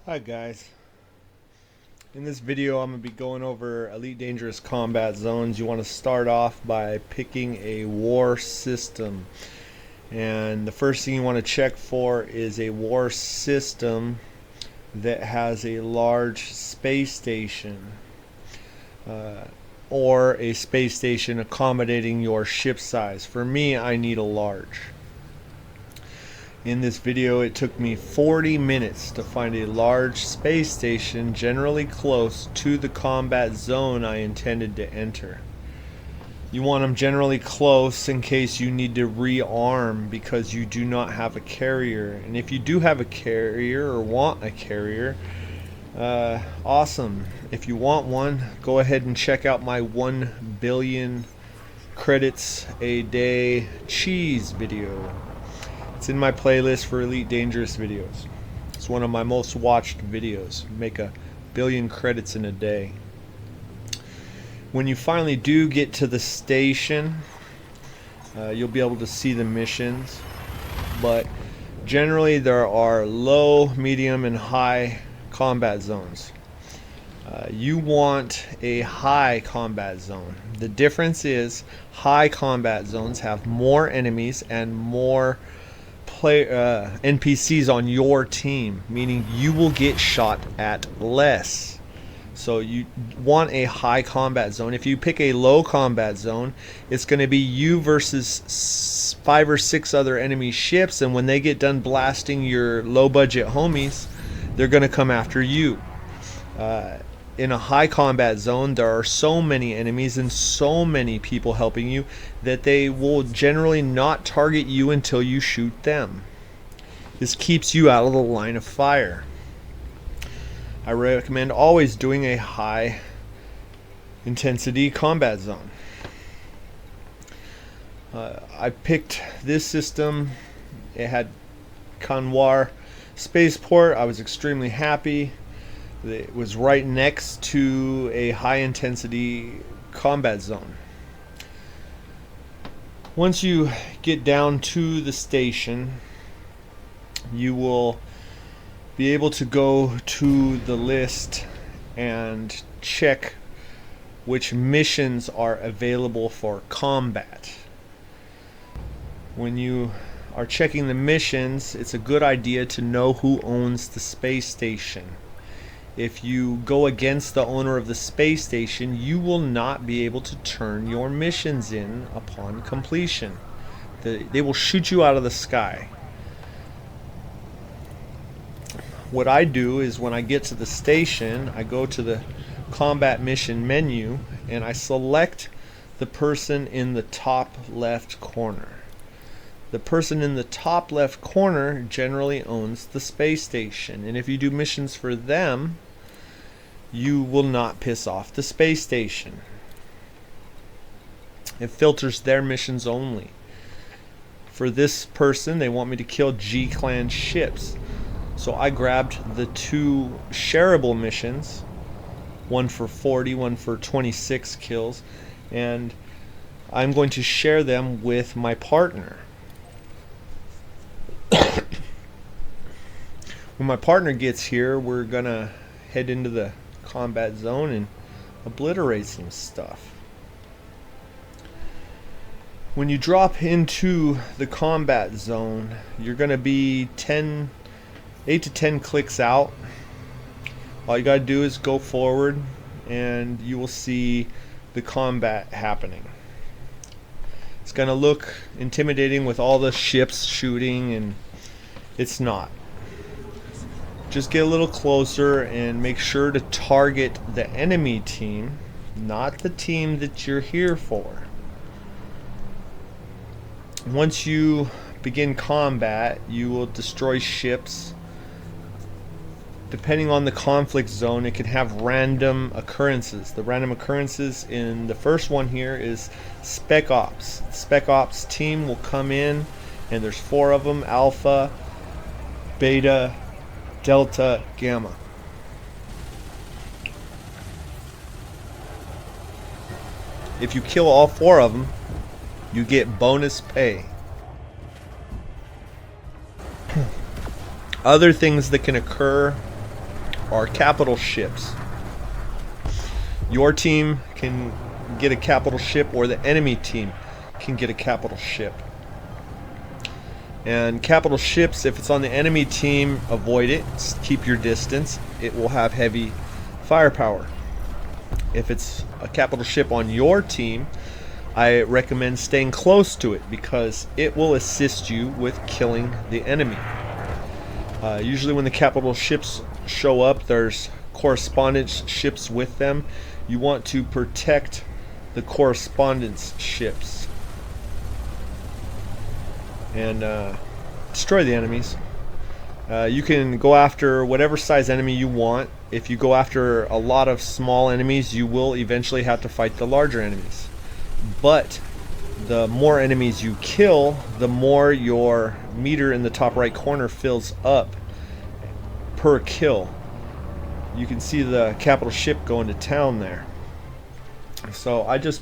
Hi guys. In this video I'm going to be going over Elite Dangerous combat zones. You want to start off by picking a war system. And the first thing you want to check for is a war system that has a large space station. Or a space station accommodating your ship size. For me, I need a large. In this video it took me 40 minutes to find a large space station generally close to the combat zone I intended to enter. You want them generally close in case you need to rearm because you do not have a carrier. And if you do have a carrier or want a carrier, awesome. If you want one, go ahead and check out my 1 billion credits a day cheese video. It's in my playlist for Elite Dangerous videos. It's one of my most watched videos. Make 1 billion credits in a day. When you finally do get to the station, you'll be able to see the missions. But generally there are low, medium, and high combat zones. You want a high combat zone. The difference is high combat zones have more enemies and more NPCs on your team, meaning you will get shot at less. So you want a high combat zone. If you pick a low combat zone, it's going to be you versus 5 or 6 other enemy ships, and when they get done blasting your low budget homies, they're going to come after you. In a high combat zone, there are so many enemies and so many people helping you that they will generally not target you until you shoot them. This keeps you out of the line of fire. I recommend always doing a high intensity combat zone. I picked this system. It had Kanwar spaceport. I was extremely happy. It was right next to a high intensity combat zone. Once you get down to the station, you will be able to go to the list and check which missions are available for combat. When you are checking the missions, it's a good idea to know who owns the space station. If you go against the owner of the space station, you will not be able to turn your missions in upon completion. They will shoot you out of the sky. What I do is when I get to the station, I go to the combat mission menu and I select the person in the top left corner. The person in the top left corner generally owns the space station, and if you do missions for them, you will not piss off the space station. It filters their missions only. For this person, they want me to kill G-Clan ships. So I grabbed the 2 shareable missions, one for 40, one for 26 kills, and I'm going to share them with my partner. When my partner gets here, we're gonna head into the combat zone and obliterate some stuff. When you drop into the combat zone, you're gonna be 8 to 10 clicks out. All you gotta do is go forward and you will see the combat happening. It's gonna look intimidating with all the ships shooting, and it's not. Just get a little closer and make sure to target the enemy team, not the team that you're here for. Once you begin combat, you will destroy ships. Depending on the conflict zone, it can have random occurrences. The random occurrences in the first one here is Spec Ops. The Spec Ops team will come in, and there's 4 of them: Alpha, Beta, Delta, Gamma. If you kill all 4 of them, you get bonus pay. Other things that can occur are capital ships. Your team can get a capital ship, or the enemy team can get a capital ship. And capital ships, if it's on the enemy team, avoid it. Keep your distance. It will have heavy firepower. If it's a capital ship on your team, I recommend staying close to it because it will assist you with killing the enemy. Usually when the capital ships show up, there's correspondence ships with them. You want to protect the correspondence ships and destroy the enemies. You can go after whatever size enemy you want. If you go after a lot of small enemies, you will eventually have to fight the larger enemies. But the more enemies you kill, the more your meter in the top right corner fills up per kill. You can see the capital ship going to town there. So I just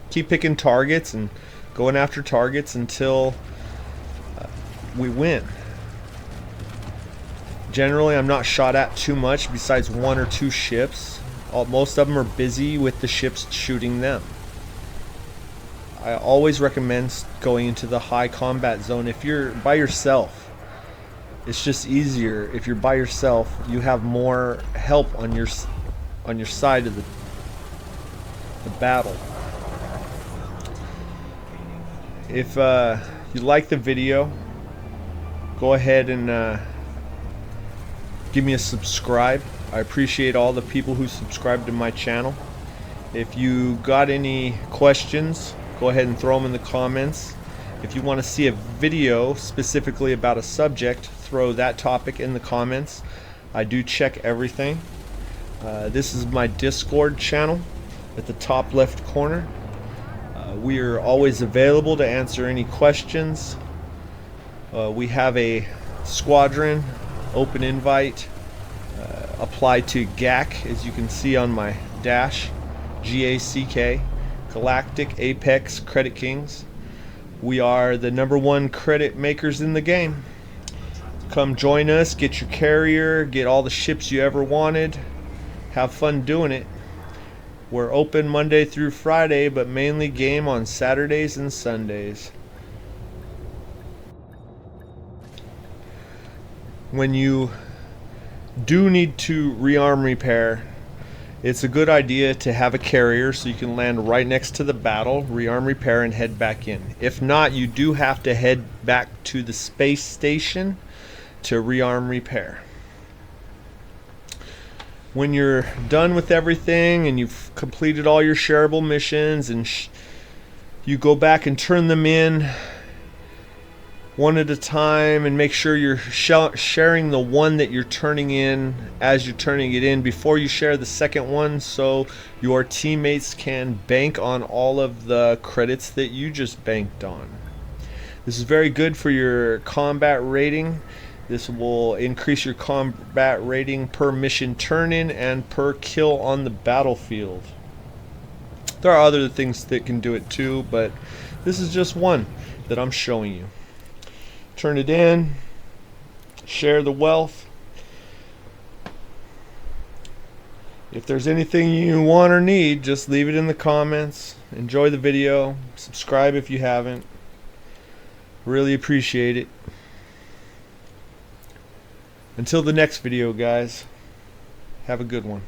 keep picking targets and going after targets until we win. Generally, I'm not shot at too much besides 1 or 2 ships. Most of them are busy with the ships shooting them. I always recommend going into the high combat zone if you're by yourself. It's just easier. If you're by yourself, you have more help on your side of the battle. If you like the video, go ahead and give me a subscribe. I appreciate all the people who subscribe to my channel. If you got any questions, go ahead and throw them in the comments. If you want to see a video specifically about a subject, throw that topic in the comments. I do check everything. This is my Discord channel at the top left corner. We are always available to answer any questions. We have a squadron, open invite, apply to GAC, as you can see on my dash, GACK, Galactic Apex Credit Kings. We are the #1 credit makers in the game. Come join us, get your carrier, get all the ships you ever wanted. Have fun doing it. We're open Monday through Friday, but mainly game on Saturdays and Sundays. When you do need to rearm repair, it's a good idea to have a carrier so you can land right next to the battle, rearm repair, and head back in. If not, you do have to head back to the space station to rearm repair. When you're done with everything and you've completed all your shareable missions and you go back and turn them in one at a time and make sure you're sharing the one that you're turning in as you're turning it in before you share the second one, so your teammates can bank on all of the credits that you just banked on. This is very good for your combat rating. This will increase your combat rating per mission turn-in and per kill on the battlefield. There are other things that can do it too, but this is just one that I'm showing you. Turn it in, share the wealth. If there's anything you want or need, just leave it in the comments. Enjoy the video. Subscribe if you haven't. Really appreciate it. Until the next video, guys, have a good one.